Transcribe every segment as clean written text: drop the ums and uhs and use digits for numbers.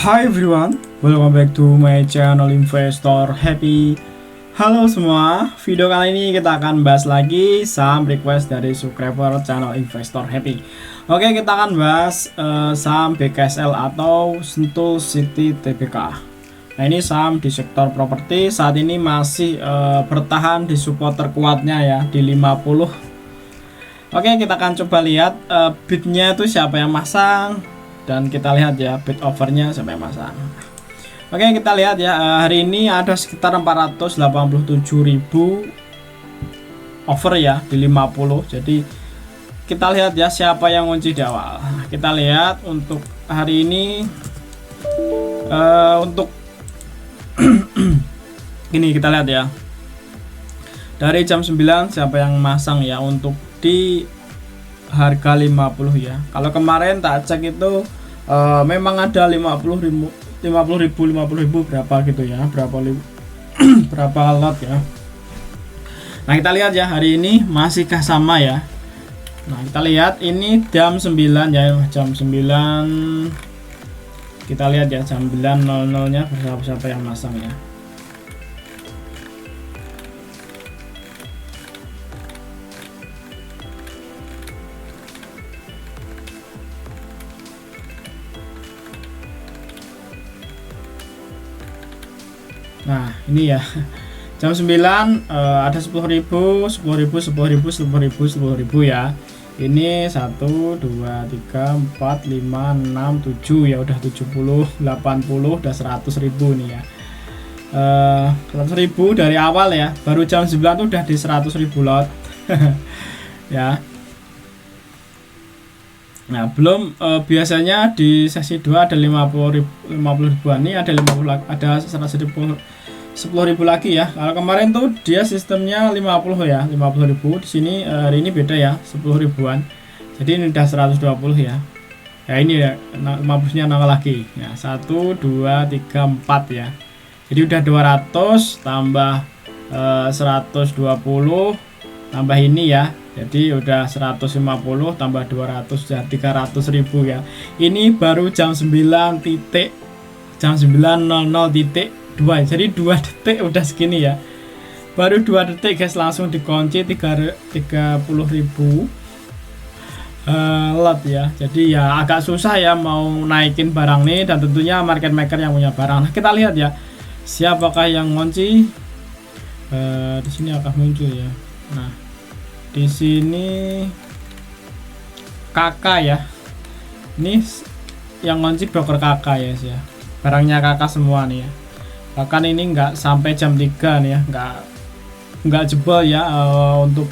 Hi everyone, welcome back to my channel Investor Happy. Halo semua, video kali ini kita akan bahas lagi saham request dari subscriber channel Investor Happy. Oke, kita akan bahas saham BKSL atau Sentul City Tbk. Nah, ini saham di sektor properti saat ini masih bertahan di support terkuatnya ya di 50. Oke, kita akan coba lihat bidnya itu siapa yang masang. Dan kita lihat ya bid overnya sampai masang. Oke, kita lihat ya hari ini ada sekitar 487.000 over ya di 50. Jadi kita lihat ya siapa yang ngunci di awal. Kita lihat untuk hari ini untuk ini kita lihat ya dari jam 9 siapa yang masang ya untuk di harga 50 ya. Kalau kemarin tak cek itu memang ada 50.000 berapa gitu ya, berapa lot ya. Nah, kita lihat ya hari ini masihkah sama ya. Nah, kita lihat ini jam 9 ya, jam 9 kita lihat ya jam 9.00 nya berapa yang masang ya. Nah, ini ya jam 9 ada 10.000 ya. Ini 1 2 3 4 5 6 7 ya, udah 70 80 udah 100.000 nih ya. 100.000 dari awal ya, baru jam 9 tuh udah di 100.000 lot. Ya. Nah, belum biasanya di sesi 2 ada 50 ribuan, nih ada 50, ada 10.000 lagi ya. Kalau kemarin tuh dia sistemnya 50 ya, 50.000. Di sini hari ini beda ya, 10 ribuan. Jadi ini udah 120 ya. Ya ini ya 50-nya nambah lagi. Ya, 1 2 3 4 ya. Jadi udah 200 tambah 120 tambah ini ya. Jadi udah 150 tambah 200 ya 300.000 ya. Ini baru jam 9 titik, jam 9.00 titik 2. Jadi 2 detik udah segini ya. Baru 2 detik guys langsung dikunci 30.000 lot ya. Jadi ya agak susah ya mau naikin barang nih, dan tentunya market maker yang punya barang. Nah, kita lihat ya siapakah yang ngunci. Di sini akan muncul ya. Nah, di sini kakak ya, ini yang ngunci broker kakak ya, barangnya kakak semua nih ya. Bahkan ini nggak sampai jam 3 nih ya, nggak jebol ya, untuk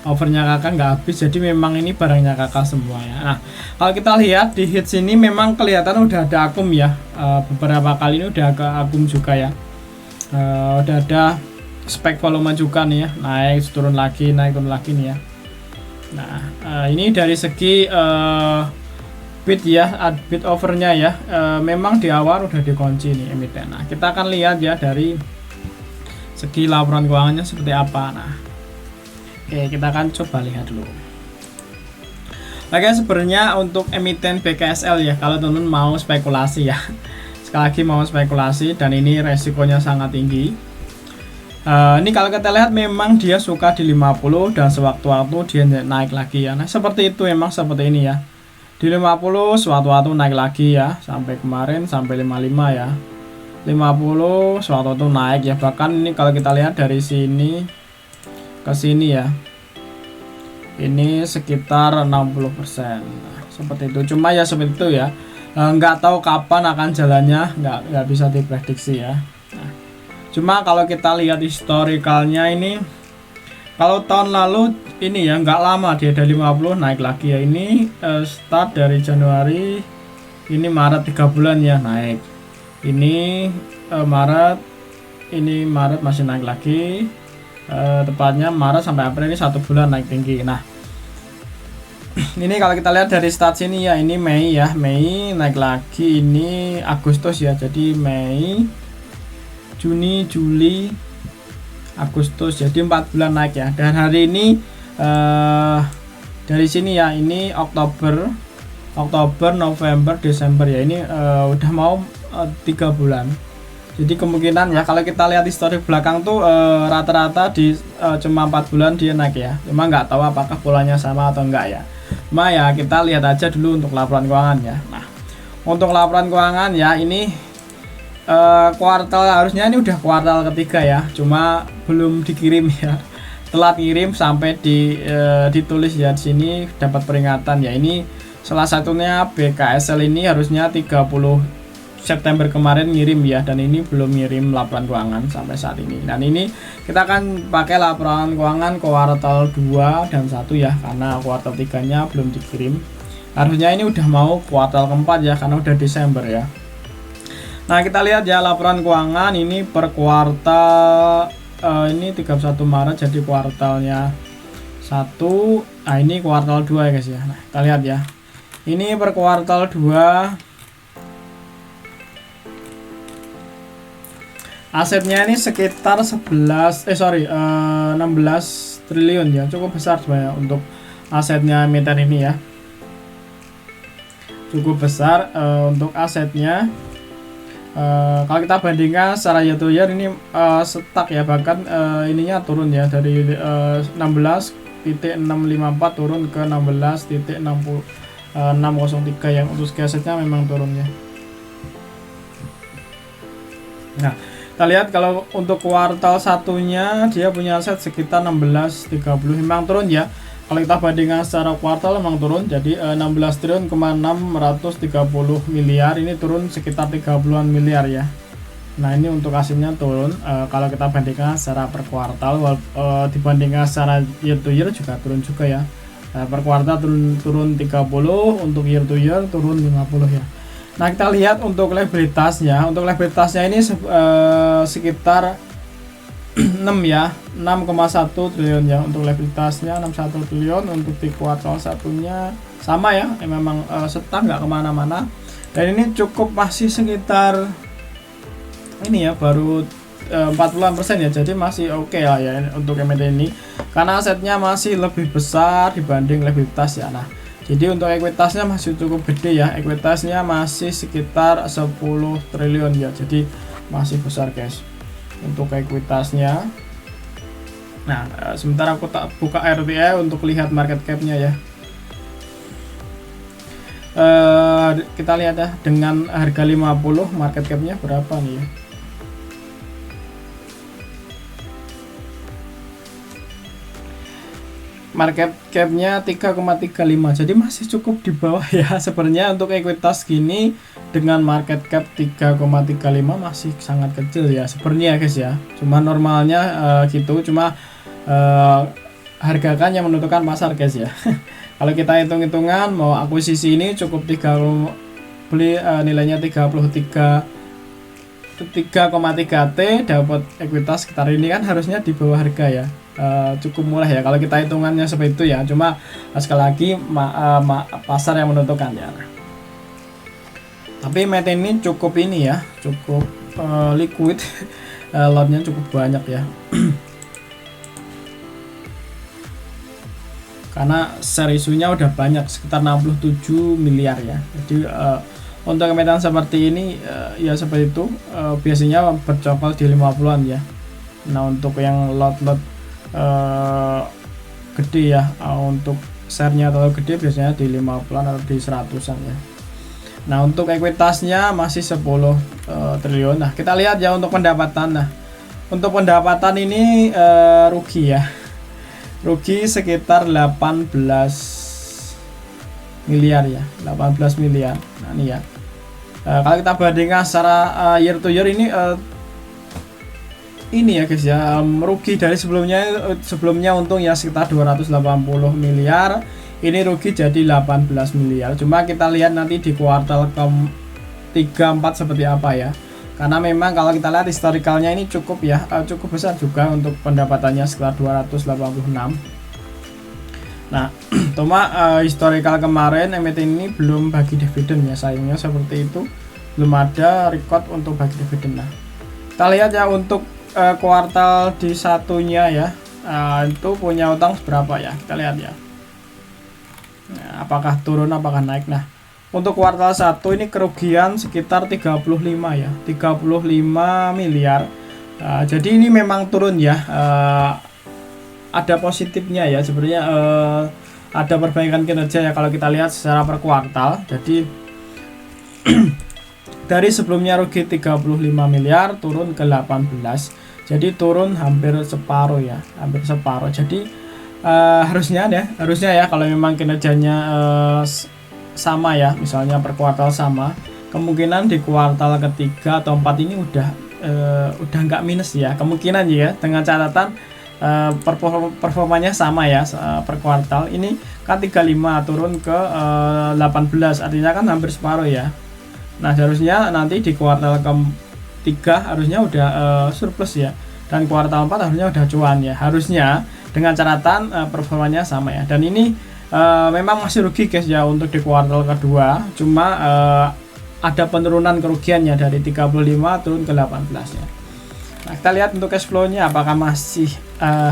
overnya kakak nggak habis, jadi memang ini barangnya kakak semua ya. Nah, kalau kita lihat di hits ini memang kelihatan udah ada akum ya, beberapa kali ini udah agak akum juga ya. Udah ada spek volume juga nih ya, naik turun lagi nih ya. Nah, ini dari segi bid ya, bid overnya ya, memang di awal udah dikunci nih emiten. Nah, kita akan lihat ya dari segi laporan keuangannya seperti apa. Nah, oke, kita akan coba lihat dulu. Oke, sebenarnya untuk emiten BKSL ya, kalau teman-teman mau spekulasi ya, sekali lagi mau spekulasi, dan ini resikonya sangat tinggi. Ini kalau kita lihat memang dia suka di 50 dan sewaktu-waktu dia naik lagi ya. Nah, seperti itu, memang seperti ini ya. Di 50 sewaktu-waktu naik lagi ya, sampai kemarin sampai 55 ya. 50 sewaktu-waktu naik ya. Bahkan ini kalau kita lihat dari sini ke sini ya. Ini sekitar 60%. Nah, seperti itu. Cuma ya seperti itu ya. Nggak tahu kapan akan jalannya, nggak bisa diprediksi ya. Cuma kalau kita lihat historikalnya ini, kalau tahun lalu ini ya nggak lama dia dari 50 naik lagi ya. Ini start dari Januari, ini Maret 3 bulan ya naik. Ini Maret, ini Maret masih naik lagi. Tepatnya Maret sampai April ini 1 bulan naik tinggi. Nah, ini kalau kita lihat dari start sini ya, ini Mei ya, Mei naik lagi, ini Agustus ya. Jadi Mei, Juni, Juli, Agustus, jadi 4 bulan naik ya. Dan hari ini dari sini ya, ini Oktober, November, Desember ya, ini udah mau 3 bulan. Jadi kemungkinan ya kalau kita lihat histori belakang tuh rata-rata di cuma 4 bulan dia naik ya. Cuma nggak tahu apakah polanya sama atau enggak ya. Cuma ya kita lihat aja dulu untuk laporan keuangan ya. Nah, untuk laporan keuangan ya, ini kuartal, harusnya ini udah kuartal ketiga ya, cuma belum dikirim ya, telat kirim sampai ditulis ya di sini dapat peringatan ya. Ini salah satunya BKSL, ini harusnya 30 September kemarin ngirim ya, dan ini belum ngirim laporan keuangan sampai saat ini. Dan ini kita akan pakai laporan keuangan kuartal 2 dan 1 ya, karena kuartal 3-nya belum dikirim. Harusnya ini udah mau kuartal keempat ya, karena udah Desember ya. Nah, kita lihat ya laporan keuangan ini per kuartal, ini 31 Maret jadi kuartalnya 1. Nah, ini kuartal 2 ya guys ya. Nah, kita lihat ya. Ini per kuartal 2. Asetnya ini sekitar 16 triliun ya. Cukup besar sebenarnya untuk asetnya emiten ini ya. Cukup besar untuk asetnya. Kalau kita bandingkan secara year to year ini stuck ya, bahkan ininya turun ya, dari 16.654 turun ke 16.603 yang untuk asetnya memang turun ya. Nah, kita lihat kalau untuk kuartal satunya dia punya aset sekitar 16.30, memang turun ya. Kalau kita bandingkan secara kuartal memang turun, jadi 16 triliun 630 miliar, ini turun sekitar 30-an miliar ya. Nah, ini untuk asetnya turun kalau kita bandingkan secara per kuartal, dibandingkan secara year to year juga turun juga ya. Per kuartal turun 30, untuk year to year turun 50 ya. Nah, kita lihat untuk likuiditasnya. Untuk likuiditasnya ini sekitar 6 ya, 6,1 triliun ya untuk likuiditasnya, 61 triliun. Untuk di kuartal satunya sama ya, memang stuck nggak kemana-mana, dan ini cukup masih sekitar ini ya, baru 40% ya, jadi masih oke lah ya untuk emiten ini, karena asetnya masih lebih besar dibanding likuiditas ya. Nah, jadi untuk ekuitasnya masih cukup gede ya, ekuitasnya masih sekitar 10 triliun ya, jadi masih besar guys untuk ekuitasnya. Nah, sementara aku tak buka RTE untuk lihat market cap-nya ya. Kita lihat ya, dengan harga 50 market cap-nya berapa nih ya. Market cap-nya 3,35, jadi masih cukup di bawah ya. Sebenarnya untuk ekuitas gini dengan market cap 3,35 masih sangat kecil ya sebenarnya guys ya. Cuma normalnya gitu, cuma harga kan yang menentukan pasar guys ya. Kalau kita hitung-hitungan mau akuisisi ini cukup 30 beli nilainya 3,3 T, dapat ekuitas sekitar ini, kan harusnya di bawah harga ya. Cukup murah ya kalau kita hitungannya seperti itu ya. Cuma sekali lagi pasar yang menentukan ya. Tapi emiten ini cukup ini ya, cukup liquid, lotnya cukup banyak ya. Karena share isunya udah banyak, sekitar 67 miliar ya. Jadi untuk emiten seperti ini ya seperti itu, biasanya bercokol di 50-an ya. Nah, untuk yang lot-lot gede ya, untuk share-nya atau gede biasanya di 50-an atau di 100-an ya. Nah, untuk ekuitasnya masih 10 triliun. Nah, kita lihat ya untuk pendapatan. Nah, untuk pendapatan ini rugi ya. Rugi sekitar 18 miliar ya, 18 miliar. Nah, ini ya. Kalau kita bandingkan secara year to year ini ya guys ya, rugi dari sebelumnya untung ya sekitar 280 miliar, ini rugi jadi 18 miliar. Cuma kita lihat nanti di kuartal ke-3, 4 seperti apa ya, karena memang kalau kita lihat historikalnya ini cukup ya, cukup besar juga untuk pendapatannya sekitar 286. Nah, cuma historikal kemarin emiten ini belum bagi dividen ya, sayangnya seperti itu, belum ada record untuk bagi dividen. Nah, kita lihat ya untuk kuartal di satunya ya, itu punya utang berapa ya, kita lihat ya. Nah, apakah turun apakah naik. Nah, untuk kuartal 1 ini kerugian sekitar 35 ya, 35 miliar. Jadi ini memang turun ya. Ada positifnya ya sebenarnya, ada perbaikan kinerja ya kalau kita lihat secara per kuartal. Jadi dari sebelumnya rugi 35 miliar turun ke 18. Jadi turun hampir separuh ya, hampir separuh. Jadi harusnya ya kalau memang kinerjanya sama ya, misalnya per kuartal sama, kemungkinan di kuartal ketiga atau 4 ini udah nggak minus ya, kemungkinan ya, dengan catatan performanya sama ya per kuartal. Ini kan 35 turun ke 18, artinya kan hampir separuh ya. Nah, seharusnya nanti di kuartal ketiga harusnya udah surplus ya, dan kuartal 4 harusnya udah cuan ya, harusnya, dengan catatan performanya sama ya. Dan ini memang masih rugi guys ya untuk di kuartal kedua, cuma ada penurunan kerugiannya dari 35 turun ke 18 ya. Nah, kita lihat untuk cash flow-nya apakah masih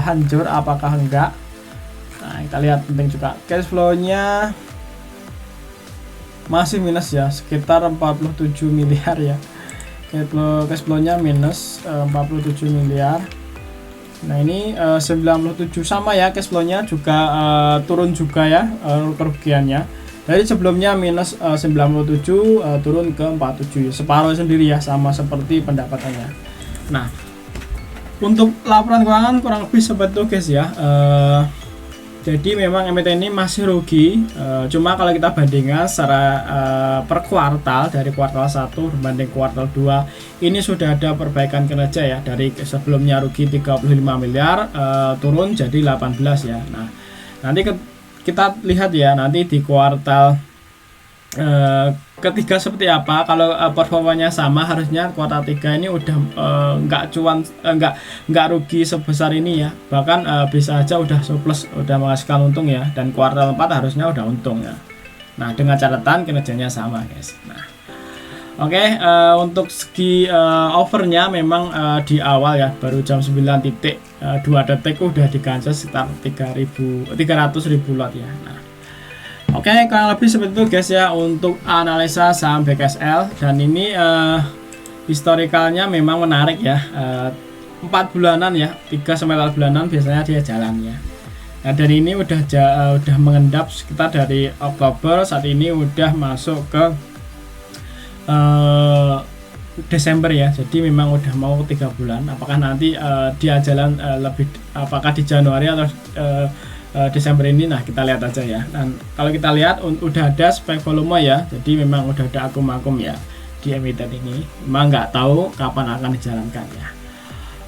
hancur apakah enggak. Nah, kita lihat penting juga cash flow-nya masih minus ya, sekitar 47 miliar ya. Cash flow-nya minus 47 miliar. Nah, ini 97 sama ya, cash flow-nya juga turun juga ya kerugiannya. Dari sebelumnya minus 97 turun ke 47, separuh sendiri ya, sama seperti pendapatannya. Nah, untuk laporan keuangan kurang lebih seperti itu guys ya. Jadi memang emiten ini masih rugi, cuma kalau kita bandingkan secara per kuartal, dari kuartal 1 berbanding kuartal 2 ini sudah ada perbaikan kinerja ya, dari sebelumnya rugi 35 miliar turun jadi 18 ya. Nah, nanti kita lihat ya nanti di kuartal ketiga seperti apa. Kalau performanya sama, harusnya kuartal 3 ini udah nggak cuan, nggak rugi sebesar ini ya, bahkan bisa aja udah surplus, udah menghasilkan untung ya, dan kuartal 4 harusnya udah untung ya. Nah, dengan catatan kinerjanya sama guys. Nah, oke, untuk segi overnya memang di awal ya, baru jam 9 titik 2 detik udah diganjel sekitar 300.000 lot ya. Nah, oke, kurang lebih seperti itu guys ya untuk analisa saham BKSL. Dan ini historikalnya memang menarik ya, 4 bulanan ya, 3-4 bulanan biasanya dia jalan ya. Nah, dari ini udah mengendap sekitar dari Oktober, saat ini udah masuk ke Desember ya. Jadi memang udah mau 3 bulan. Apakah nanti dia jalan lebih, apakah di Januari atau Desember ini, nah kita lihat aja ya. Dan kalau kita lihat udah ada spek volume ya, jadi memang udah ada akum-akum ya di emiten ini. Memang nggak tahu kapan akan dijalankan ya.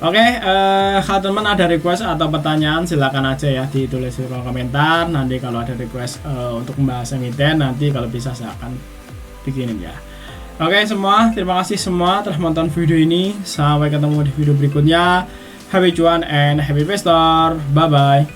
Oke, kalau teman ada request atau pertanyaan silakan aja ya ditulis di kolom komentar. Nanti kalau ada request untuk membahas emiten, nanti kalau bisa saya akan bikinin ya. Oke semua, terima kasih semua telah menonton video ini. Sampai ketemu di video berikutnya. Happy cuan and happy investor. Bye bye.